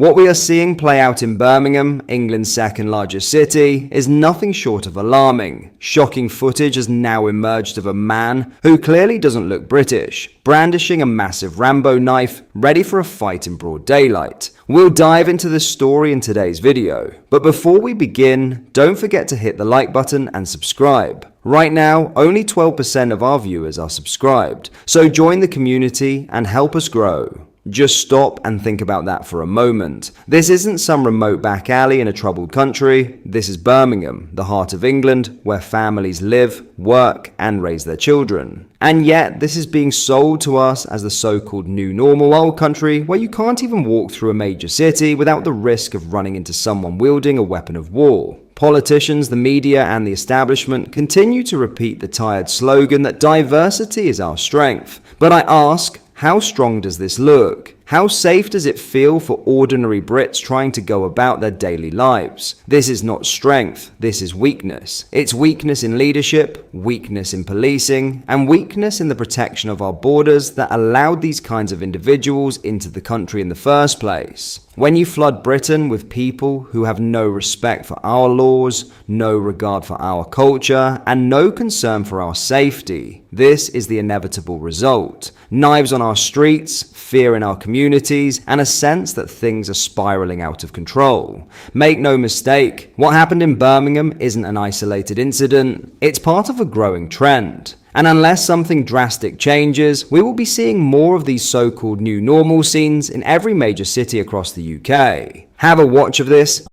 What we are seeing play out in Birmingham, England's second largest city, is nothing short of alarming. Shocking footage has now emerged of a man who clearly doesn't look British, brandishing a massive RAMBO knife, ready for a fight in broad daylight. We'll dive into this story in today's video, but before we begin, don't forget to hit the like button and subscribe. Right now, only 12% of our viewers are subscribed, so join the community and help us grow. Just stop and think about that for a moment. This isn't some remote back alley in a troubled country. This is Birmingham, the heart of England, where families live, work, and raise their children. And yet, this is being sold to us as the so-called new normal old country where you can't even walk through a major city without the risk of running into someone wielding a weapon of war. Politicians, the media, and the establishment continue to repeat the tired slogan that diversity is our strength. But I ask, how strong does this look? How safe does it feel for ordinary Brits trying to go about their daily lives? This is not strength, this is weakness. It's weakness in leadership, weakness in policing, and weakness in the protection of our borders that allowed these kinds of individuals into the country in the first place. When you flood Britain with people who have no respect for our laws, no regard for our culture, and no concern for our safety, this is the inevitable result. Knives on our streets, fear in our communities, and a sense that things are spiraling out of control. Make no mistake, what happened in Birmingham isn't an isolated incident, it's part of a growing trend. And unless something drastic changes, we will be seeing more of these so-called new normal scenes in every major city across the UK. Have a watch of this.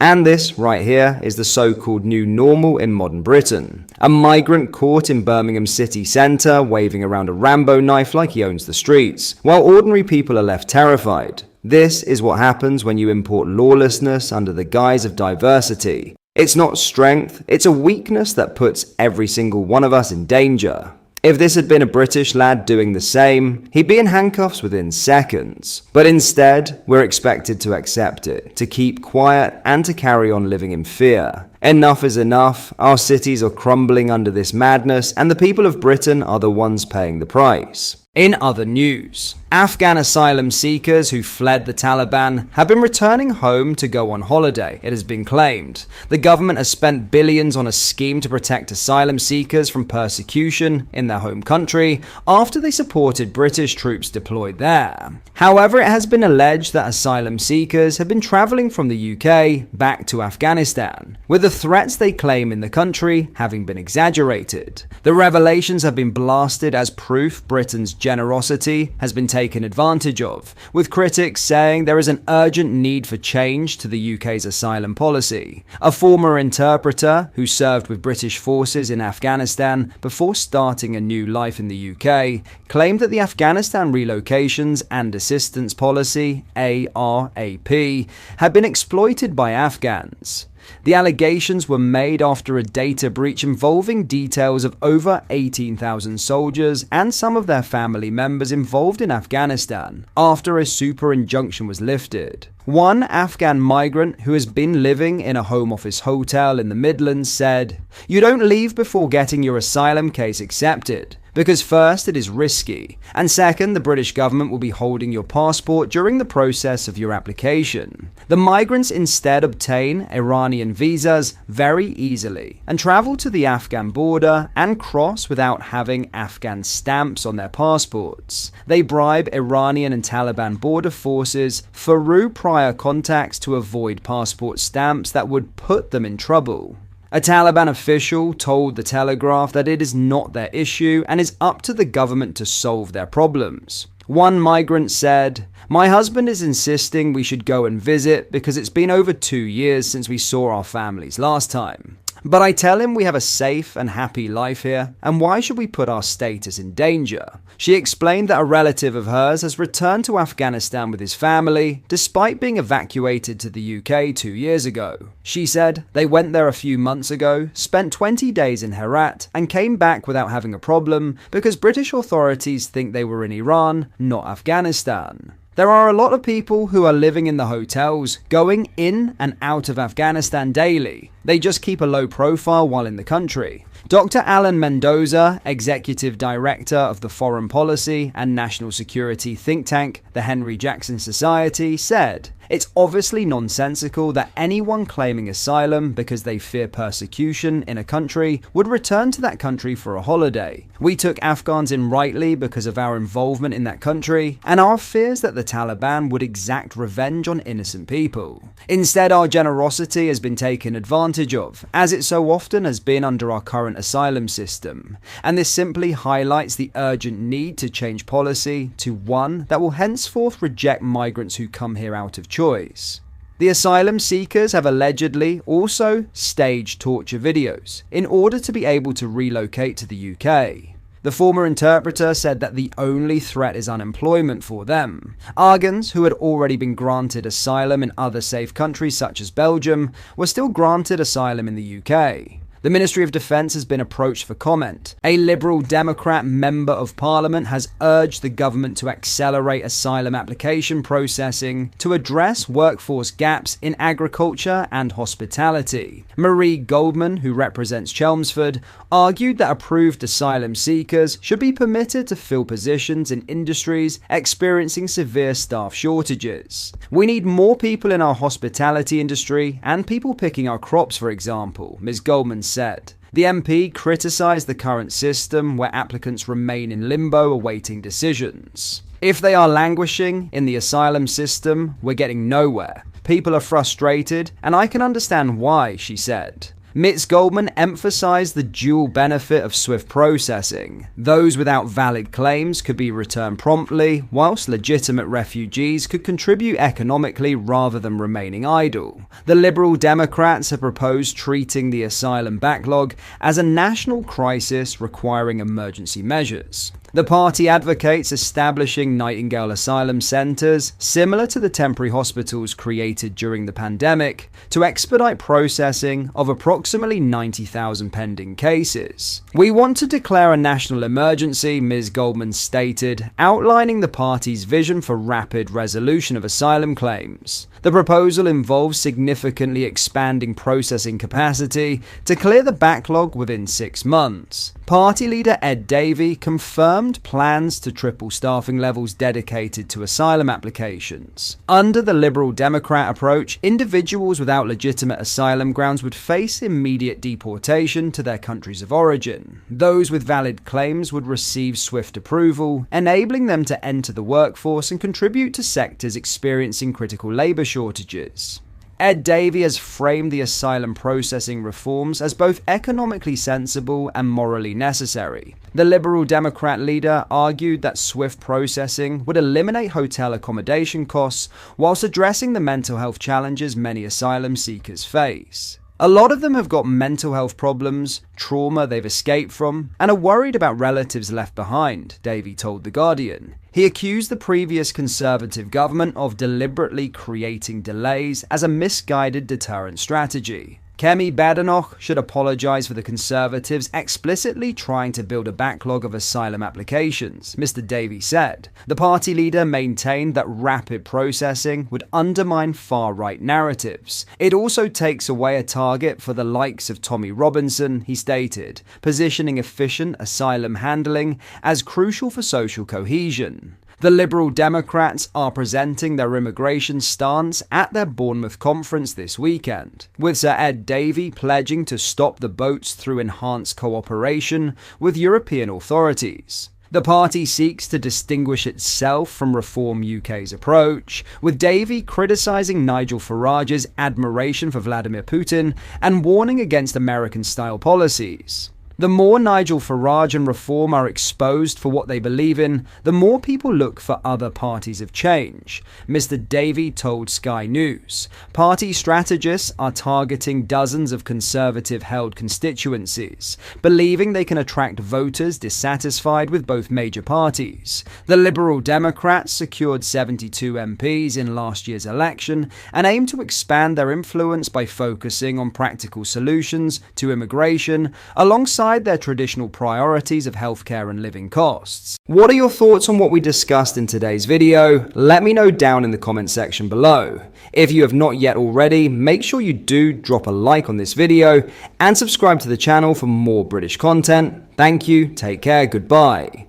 And this right here is the so-called new normal in modern Britain. A migrant caught in Birmingham city centre waving around a RAMBO knife like he owns the streets, while ordinary people are left terrified. This is what happens when you import lawlessness under the guise of diversity. It's not strength, it's a weakness that puts every single one of us in danger. If this had been a British lad doing the same, he'd be in handcuffs within seconds. But instead, we're expected to accept it, to keep quiet, and to carry on living in fear. Enough is enough, our cities are crumbling under this madness, and the people of Britain are the ones paying the price. In other news, Afghan asylum seekers who fled the Taliban have been returning home to go on holiday, it has been claimed. The government has spent billions on a scheme to protect asylum seekers from persecution in their home country after they supported British troops deployed there. However, it has been alleged that asylum seekers have been travelling from the UK back to Afghanistan, with the threats they claim in the country having been exaggerated. The revelations have been blasted as proof Britain's generosity has been taken advantage of, with critics saying there is an urgent need for change to the UK's asylum policy. A former interpreter who served with British forces in Afghanistan before starting a new life in the UK claimed that the Afghanistan Relocations and Assistance Policy, ARAP, had been exploited by Afghans. The allegations were made after a data breach involving details of over 18,000 soldiers and some of their family members involved in Afghanistan after a super injunction was lifted. One Afghan migrant who has been living in a Home Office hotel in the Midlands said, "You don't leave before getting your asylum case accepted. Because first, it is risky, and second, the British government will be holding your passport during the process of your application." The migrants instead obtain Iranian visas very easily and travel to the Afghan border and cross without having Afghan stamps on their passports. They bribe Iranian and Taliban border forces through prior contacts to avoid passport stamps that would put them in trouble. A Taliban official told The Telegraph that it is not their issue and is up to the government to solve their problems. One migrant said, "My husband is insisting we should go and visit because it's been over 2 years since we saw our families last time. But I tell him we have a safe and happy life here, and why should we put our status in danger?" She explained that a relative of hers has returned to Afghanistan with his family, despite being evacuated to the UK 2 years ago. She said, "They went there a few months ago, spent 20 days in Herat, and came back without having a problem because British authorities think they were in Iran, not Afghanistan. There are a lot of people who are living in the hotels, going in and out of Afghanistan daily. They just keep a low profile while in the country." Dr. Alan Mendoza, Executive Director of the Foreign Policy and National Security think tank, the Henry Jackson Society, said, "It's obviously nonsensical that anyone claiming asylum because they fear persecution in a country would return to that country for a holiday. We took Afghans in rightly because of our involvement in that country and our fears that the Taliban would exact revenge on innocent people. Instead, our generosity has been taken advantage of, as it so often has been under our current asylum system, and this simply highlights the urgent need to change policy to one that will henceforth reject migrants who come here out of choice." The asylum seekers have allegedly also staged torture videos in order to be able to relocate to the UK. The former interpreter said that the only threat is unemployment for them. Afghans who had already been granted asylum in other safe countries such as Belgium were still granted asylum in the UK. The Ministry of Defence has been approached for comment. A Liberal Democrat member of Parliament has urged the government to accelerate asylum application processing to address workforce gaps in agriculture and hospitality. Marie Goldman, who represents Chelmsford, argued that approved asylum seekers should be permitted to fill positions in industries experiencing severe staff shortages. "We need more people in our hospitality industry and people picking our crops, for example," Ms. Goldman said. The MP criticised the current system where applicants remain in limbo awaiting decisions. "If they are languishing in the asylum system, we're getting nowhere. People are frustrated, and I can understand why," she said. Ms. Goldman emphasized the dual benefit of swift processing. Those without valid claims could be returned promptly, whilst legitimate refugees could contribute economically rather than remaining idle. The Liberal Democrats have proposed treating the asylum backlog as a national crisis requiring emergency measures. The party advocates establishing Nightingale asylum centres, similar to the temporary hospitals created during the pandemic, to expedite processing of approximately 90,000 pending cases. "We want to declare a national emergency," Ms. Goldman stated, outlining the party's vision for rapid resolution of asylum claims. The proposal involves significantly expanding processing capacity to clear the backlog within 6 months. Party leader Ed Davey confirmed plans to triple staffing levels dedicated to asylum applications. Under the Liberal Democrat approach, individuals without legitimate asylum grounds would face immediate deportation to their countries of origin. Those with valid claims would receive swift approval, enabling them to enter the workforce and contribute to sectors experiencing critical labour shortages. Ed Davey has framed the asylum processing reforms as both economically sensible and morally necessary. The Liberal Democrat leader argued that swift processing would eliminate hotel accommodation costs whilst addressing the mental health challenges many asylum seekers face. A lot of them have got mental health problems, trauma they've escaped from, and are worried about relatives left behind, Davey told The Guardian. He accused the previous Conservative government of deliberately creating delays as a misguided deterrent strategy. Kemi Badenoch should apologise for the Conservatives explicitly trying to build a backlog of asylum applications, Mr Davey said. The party leader maintained that rapid processing would undermine far-right narratives. It also takes away a target for the likes of Tommy Robinson, he stated, positioning efficient asylum handling as crucial for social cohesion. The Liberal Democrats are presenting their immigration stance at their Bournemouth conference this weekend, with Sir Ed Davey pledging to stop the boats through enhanced cooperation with European authorities. The party seeks to distinguish itself from Reform UK's approach, with Davey criticising Nigel Farage's admiration for Vladimir Putin and warning against American-style policies. The more Nigel Farage and Reform are exposed for what they believe in, the more people look for other parties of change, Mr Davey told Sky News. Party strategists are targeting dozens of Conservative-held constituencies, believing they can attract voters dissatisfied with both major parties. The Liberal Democrats secured 72 MPs in last year's election and aim to expand their influence by focusing on practical solutions to immigration, alongside their traditional priorities of healthcare and living costs. What are your thoughts on what we discussed in today's video? Let me know down in the comment section below. If you have not yet already, make sure you do drop a like on this video and subscribe to the channel for more British content. Thank you, take care, goodbye.